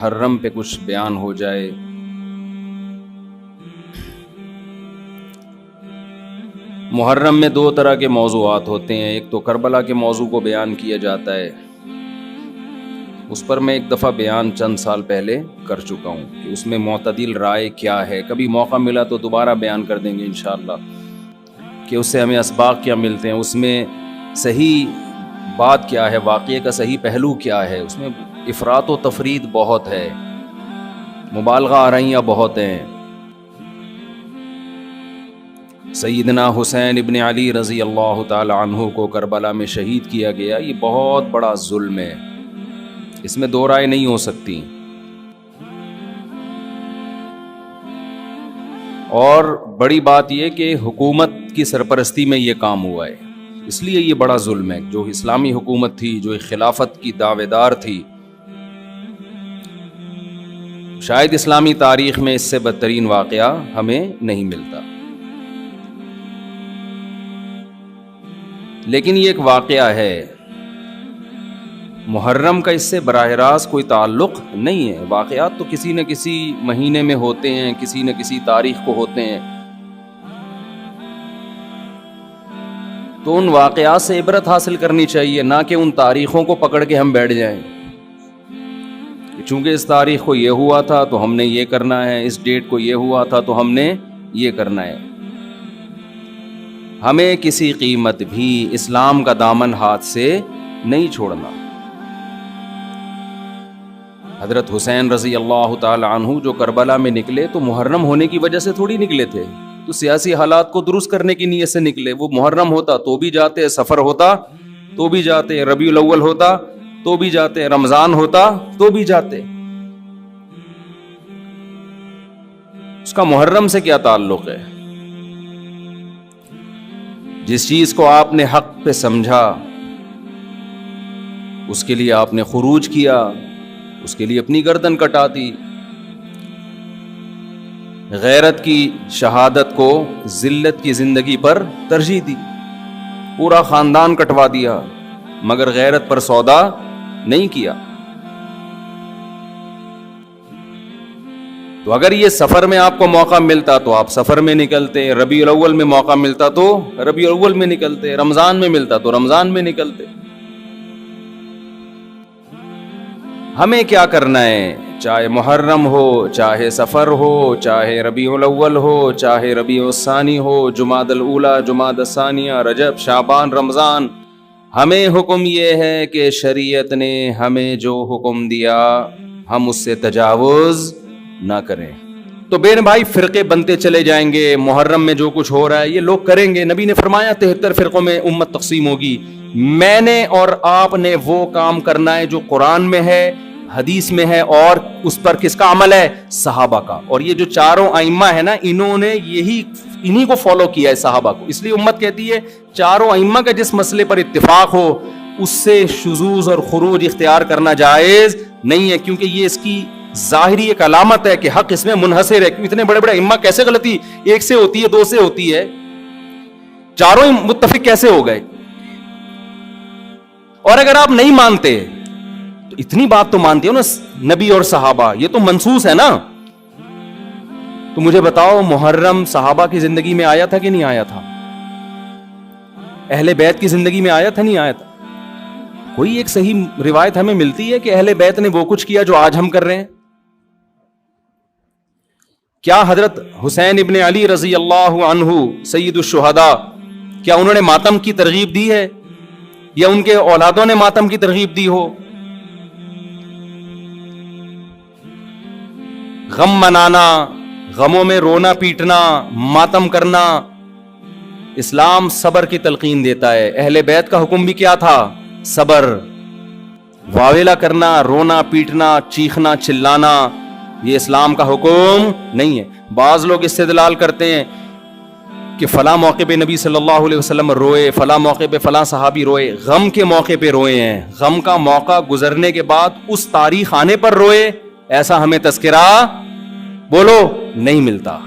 محرم پہ کچھ بیان ہو جائے۔ محرم میں دو طرح کے موضوعات ہوتے ہیں، ایک تو کربلا کے موضوع کو بیان کیا جاتا ہے، اس پر میں ایک دفعہ بیان چند سال پہلے کر چکا ہوں کہ اس میں معتدل رائے کیا ہے۔ کبھی موقع ملا تو دوبارہ بیان کر دیں گے انشاءاللہ کہ اس سے ہمیں اسباق کیا ملتے ہیں، اس میں صحیح بات کیا ہے، واقعے کا صحیح پہلو کیا ہے۔ اس میں افراط و تفرید بہت ہے، مبالغہ آرائیاں بہت ہیں۔ سیدنا حسین ابن علی رضی اللہ تعالی عنہ کو کربلا میں شہید کیا گیا، یہ بہت بڑا ظلم ہے، اس میں دو رائے نہیں ہو سکتی۔ اور بڑی بات یہ کہ حکومت کی سرپرستی میں یہ کام ہوا ہے، اس لیے یہ بڑا ظلم ہے۔ جو اسلامی حکومت تھی، جو خلافت کی دعوے دار تھی، شاید اسلامی تاریخ میں اس سے بدترین واقعہ ہمیں نہیں ملتا۔ لیکن یہ ایک واقعہ ہے، محرم کا اس سے براہ راست کوئی تعلق نہیں ہے۔ واقعات تو کسی نہ کسی مہینے میں ہوتے ہیں، کسی نہ کسی تاریخ کو ہوتے ہیں، تو ان واقعات سے عبرت حاصل کرنی چاہیے، نہ کہ ان تاریخوں کو پکڑ کے ہم بیٹھ جائیں کہ چونکہ اس تاریخ کو یہ ہوا تھا تو ہم نے یہ کرنا ہے، اس ڈیٹ کو یہ ہوا تھا تو ہم نے یہ کرنا ہے۔ ہمیں کسی قیمت بھی اسلام کا دامن ہاتھ سے نہیں چھوڑنا۔ حضرت حسین رضی اللہ تعالی عنہ جو کربلا میں نکلے تو محرم ہونے کی وجہ سے تھوڑی نکلے تھے، تو سیاسی حالات کو درست کرنے کی نیت سے نکلے۔ وہ محرم ہوتا تو بھی جاتے، سفر ہوتا تو بھی جاتے، ربیع الاول ہوتا تو بھی جاتے، رمضان ہوتا تو بھی جاتے۔ اس کا محرم سے کیا تعلق ہے؟ جس چیز کو آپ نے حق پہ سمجھا اس کے لیے آپ نے خروج کیا، اس کے لیے اپنی گردن کٹا دی۔ غیرت کی شہادت کو ذلت کی زندگی پر ترجیح دی، پورا خاندان کٹوا دیا مگر غیرت پر سودا نہیں کیا۔ تو اگر یہ سفر میں آپ کو موقع ملتا تو آپ سفر میں نکلتے، ربیع الاول میں موقع ملتا تو ربیع الاول میں نکلتے، رمضان میں ملتا تو رمضان میں نکلتے۔ ہمیں کیا کرنا ہے؟ چاہے محرم ہو، چاہے سفر ہو، چاہے ربیع الاول ہو، چاہے ربیع الثانی ہو، جمادی الاولیٰ، جمادی الثانیہ، رجب، شعبان، رمضان، ہمیں حکم یہ ہے کہ شریعت نے ہمیں جو حکم دیا ہم اس سے تجاوز نہ کریں۔ تو بہن بھائی، فرقے بنتے چلے جائیں گے، محرم میں جو کچھ ہو رہا ہے یہ لوگ کریں گے۔ نبی نے فرمایا 73 فرقوں میں امت تقسیم ہوگی۔ میں نے اور آپ نے وہ کام کرنا ہے جو قرآن میں ہے، حدیث میں ہے، اور اس پر کس کا عمل ہے؟ صحابہ کا۔ اور یہ جو چاروں ائمہ ہیں نا، انہوں نے انہی کو فالو کیا ہے، صحابہ کو۔ اس لیے امت کہتی ہے چاروں ائمہ کا جس مسئلے پر اتفاق ہو اس سے شذوذ اور خروج اختیار کرنا جائز نہیں ہے، کیونکہ یہ اس کی ظاہری ایک علامت ہے کہ حق اس میں منحصر ہے۔ اتنے بڑے بڑے ائمہ کیسے غلطی ایک سے ہوتی ہے، دو سے ہوتی ہے؟ چاروں ہی متفق کیسے ہو گئے؟ اور اگر آپ نہیں مانتے تو اتنی بات تو مانتے ہو نا، نبی اور صحابہ یہ تو منصوص ہے نا۔ تو مجھے بتاؤ، محرم صحابہ کی زندگی میں آیا تھا کہ نہیں آیا تھا؟ اہل بیت کی زندگی میں آیا تھا نہیں آیا تھا؟ کوئی ایک صحیح روایت ہمیں ملتی ہے کہ اہل بیت نے وہ کچھ کیا جو آج ہم کر رہے ہیں؟ کیا حضرت حسین ابن علی رضی اللہ عنہ سید الشہداء، کیا انہوں نے ماتم کی ترغیب دی ہے، یا ان کے اولادوں نے ماتم کی ترغیب دی ہو؟ غم منانا، غموں میں رونا پیٹنا، ماتم کرنا، اسلام صبر کی تلقین دیتا ہے۔ اہل بیت کا حکم بھی کیا تھا؟ صبر۔ واویلا کرنا، رونا پیٹنا، چیخنا چلانا، یہ اسلام کا حکم نہیں ہے۔ بعض لوگ استدلال کرتے ہیں کہ فلاں موقع پہ نبی صلی اللہ علیہ وسلم روئے، فلاں موقع پہ فلاں صحابی روئے، غم کے موقع پہ روئے ہیں، غم کا موقع گزرنے کے بعد اس تاریخ آنے پر روئے، ایسا ہمیں تذکرہ بولو نہیں ملتا۔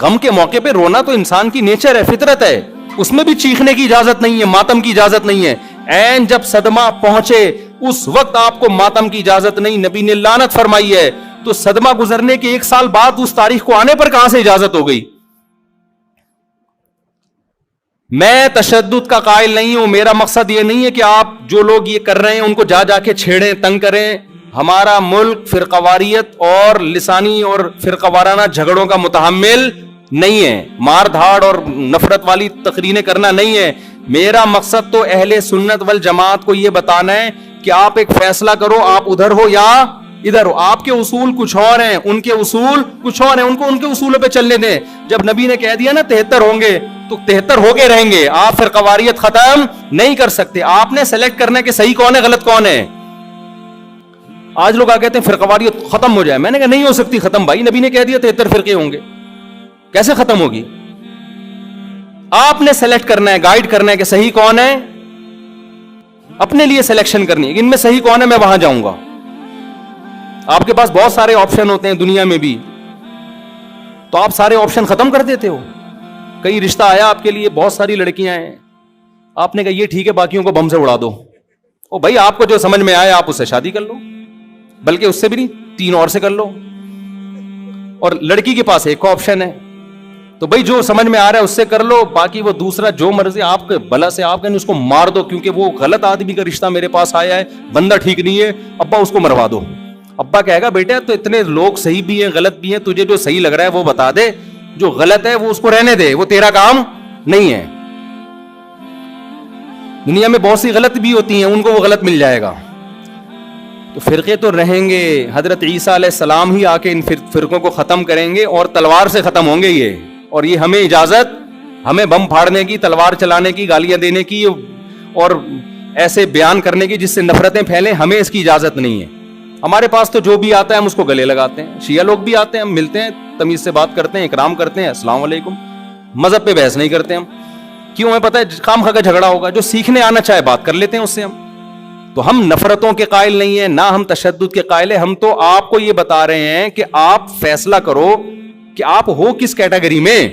غم کے موقع پہ رونا تو انسان کی نیچر ہے، فطرت ہے، اس میں بھی چیخنے کی اجازت نہیں ہے، ماتم کی اجازت نہیں ہے۔ عین جب صدمہ پہنچے اس وقت آپ کو ماتم کی اجازت نہیں, نبی نے لعنت فرمائی ہے. تو صدمہ گزرنے کے 1 سال بعد اس تاریخ کو آنے پر کہاں سے اجازت ہو گئی؟ میں تشدد کا قائل نہیں ہوں. میرا مقصد یہ نہیں ہے کہ آپ جو لوگ یہ کر رہے ہیں ان کو جا جا کے چھیڑیں, تنگ کریں. ہمارا ملک فرقواریت اور لسانی اور فرقہ وارانہ جھگڑوں کا متحمل نہیں ہے, مار دھاڑ اور نفرت والی تقریریں کرنا نہیں ہے. میرا مقصد تو اہل سنت والجماعت کو یہ بتانا ہے کہ آپ ایک فیصلہ کرو, آپ ادھر ہو یا ادھر ہو. آپ کے اصول کچھ اور ہیں, ان کے اصول کچھ اور ہیں, ان کو ان کے اصولوں پہ چلنے دیں. جب نبی نے کہہ دیا نا 73 ہوں گے تو 73 ہو کے رہیں گے. آپ فرقہ واریت ختم نہیں کر سکتے. آپ نے سلیکٹ کرنا ہے کہ صحیح کون ہے غلط کون ہے. آج لوگ کہتے ہیں فرقہ واریت ختم ہو جائے. میں نے کہا نہیں ہو سکتی ختم بھائی, نبی نے کہہ دیا 73 فرقے ہوں گے, کیسے ختم ہوگی؟ آپ نے سلیکٹ کرنا ہے, گائیڈ کرنا ہے کہ صحیح کون ہے, اپنے لیے سلیکشن کرنی ہے ان میں صحیح کون ہے, میں وہاں جاؤں گا. آپ کے پاس بہت سارے آپشن ہوتے ہیں دنیا میں بھی, تو آپ سارے آپشن ختم کر دیتے ہو. کئی رشتہ آیا آپ کے لیے, بہت ساری لڑکیاں ہیں, آپ نے کہا یہ ٹھیک ہے باقیوں کو بم سے اڑا دو. او بھائی آپ کو جو سمجھ میں آیا آپ اس سے شادی کر لو, بلکہ اس سے بھی نہیں 3 اور سے کر لو. اور لڑکی کے پاس ایک آپشن ہے, تو بھائی جو سمجھ میں آ رہا ہے اس سے کر لو, باقی وہ دوسرا جو مرضی آپ کے بلا سے آپ کہیں اس کو مار دو, کیونکہ وہ غلط آدمی کا رشتہ میرے پاس آیا ہے, بندہ ٹھیک نہیں ہے, ابا اس کو مروا دو. ابا کہے گا بیٹا تو اتنے لوگ صحیح بھی ہیں غلط بھی ہیں, تجھے جو صحیح لگ رہا ہے وہ بتا دے, جو غلط ہے وہ اس کو رہنے دے, وہ تیرا کام نہیں ہے. دنیا میں بہت سی غلط بھی ہوتی ہیں, ان کو وہ غلط مل جائے گا. تو فرقے تو رہیں گے, حضرت عیسیٰ علیہ السلام ہی آ کے ان فرقوں کو ختم کریں گے, اور تلوار سے ختم ہوں گے یہ. اور یہ ہمیں اجازت, ہمیں بم پھاڑنے کی, تلوار چلانے کی, گالیاں دینے کی اور ایسے بیان کرنے کی جس سے نفرتیں پھیلیں, ہمیں اس کی اجازت نہیں ہے. ہمارے پاس تو جو بھی آتا ہے ہم اس کو گلے لگاتے ہیں. شیعہ لوگ بھی آتے ہیں, ہم ملتے ہیں, تمیز سے بات کرتے ہیں, اکرام کرتے ہیں, السلام علیکم. مذہب پہ بحث نہیں کرتے ہم, کیوں؟ ہمیں پتہ ہے خام خواہ کا جھگڑا ہوگا. جو سیکھنے آنا چاہے بات کر لیتے ہیں اس سے ہم. تو ہم نفرتوں کے قائل نہیں ہیں, نہ ہم تشدد کے قائل ہیں. ہم تو آپ کو یہ بتا رہے ہیں کہ آپ فیصلہ کرو کہ آپ ہو کس کیٹیگری میں.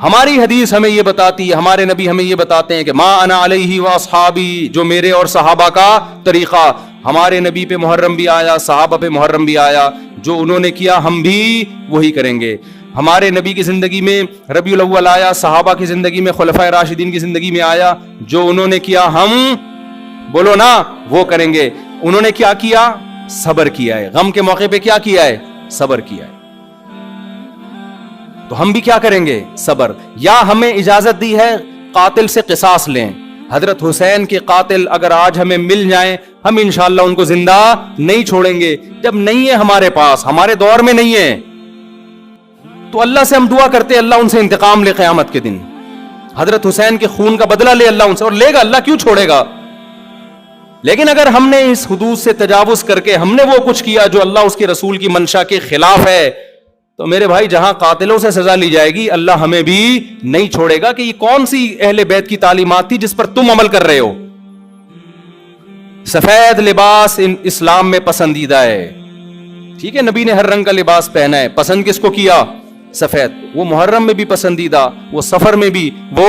ہماری حدیث ہمیں یہ بتاتی ہے, ہمارے نبی ہمیں یہ بتاتے ہیں کہ ما انا علیہ واصحابی, جو میرے اور صحابہ کا طریقہ. ہمارے نبی پہ محرم بھی آیا, صحابہ پہ محرم بھی آیا, جو انہوں نے کیا ہم بھی وہی کریں گے. ہمارے نبی کی زندگی میں ربیع الاول آیا, صحابہ کی زندگی میں خلفائے راشدین کی زندگی میں آیا, جو انہوں نے کیا ہم بولو نا وہ کریں گے. انہوں نے کیا کیا؟ صبر کیا ہے. غم کے موقع پہ کیا کیا ہے؟ صبر کیا ہے. تو ہم بھی کیا کریں گے؟ صبر. یا ہمیں اجازت دی ہے قاتل سے قصاص لیں. حضرت حسین کے قاتل اگر آج ہمیں مل جائیں, ہم انشاءاللہ ان کو زندہ نہیں چھوڑیں گے. جب نہیں ہے ہمارے پاس, ہمارے دور میں نہیں ہے, تو اللہ سے ہم دعا کرتے اللہ ان سے انتقام لے قیامت کے دن. حضرت حسین کے خون کا بدلہ لے اللہ ان سے, اور لے گا, اللہ کیوں چھوڑے گا. لیکن اگر ہم نے اس حدود سے تجاوز کر کے ہم نے وہ کچھ کیا جو اللہ اس کے رسول کی منشا کے خلاف ہے, تو میرے بھائی جہاں قاتلوں سے سزا لی جائے گی, اللہ ہمیں بھی نہیں چھوڑے گا. کہ یہ کون سی اہل بیت کی تعلیمات تھی جس پر تم عمل کر رہے ہو. سفید لباس اسلام میں پسندیدہ ہے, ٹھیک ہے, نبی نے ہر رنگ کا لباس پہنا ہے, پسند کس کو کیا؟ سفید. وہ محرم میں بھی پسندیدہ, وہ سفر میں بھی, وہ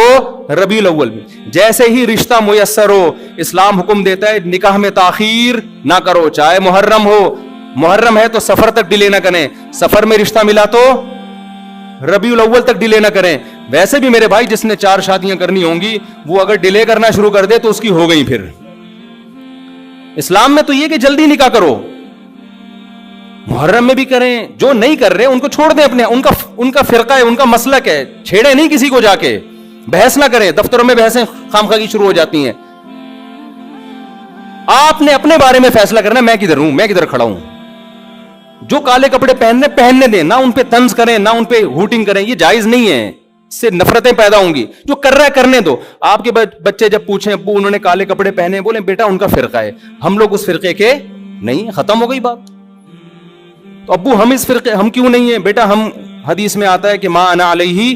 ربیع الاول میں. جیسے ہی رشتہ میسر ہو, اسلام حکم دیتا ہے نکاح میں تاخیر نہ کرو, چاہے محرم ہو. محرم ہے تو سفر تک ڈیلے نہ کریں, سفر میں رشتہ ملا تو ربیع الاول تک ڈیلے نہ کریں. ویسے بھی میرے بھائی جس نے 4 شادیاں کرنی ہوں گی وہ اگر ڈیلے کرنا شروع کر دے تو اس کی ہو گئی. پھر اسلام میں تو یہ کہ جلدی نکاح کرو, محرم میں بھی کریں. جو نہیں کر رہے ان کو چھوڑ دیں, اپنے ان کا فرقہ ہے, ان کا مسلک ہے, چھیڑے نہیں کسی کو, جا کے بحث نہ کریں. دفتروں میں بحثیں خامخواہ کی شروع ہو جاتی ہیں. آپ نے اپنے بارے میں فیصلہ کرنا ہے, میں کدھر ہوں, میں کدھر کھڑا ہوں. جو کالے کپڑے پہننے دیں, نہ ان پہ طنز کریں, نہ ان پہ ہوٹنگ کریں, یہ جائز نہیں ہے, اس سے نفرتیں پیدا ہوں گی. جو کر رہا ہے کرنے دو. آپ کے بچے جب پوچھیں ابو انہوں نے کالے کپڑے پہنے, بولیں بیٹا ان کا فرقہ ہے, ہم لوگ اس فرقے کے نہیں, ختم ہو گئی بات. تو ابو ہم اس فرقے, ہم کیوں نہیں ہیں بیٹا؟ ہم حدیث میں آتا ہے کہ ما انا علیہ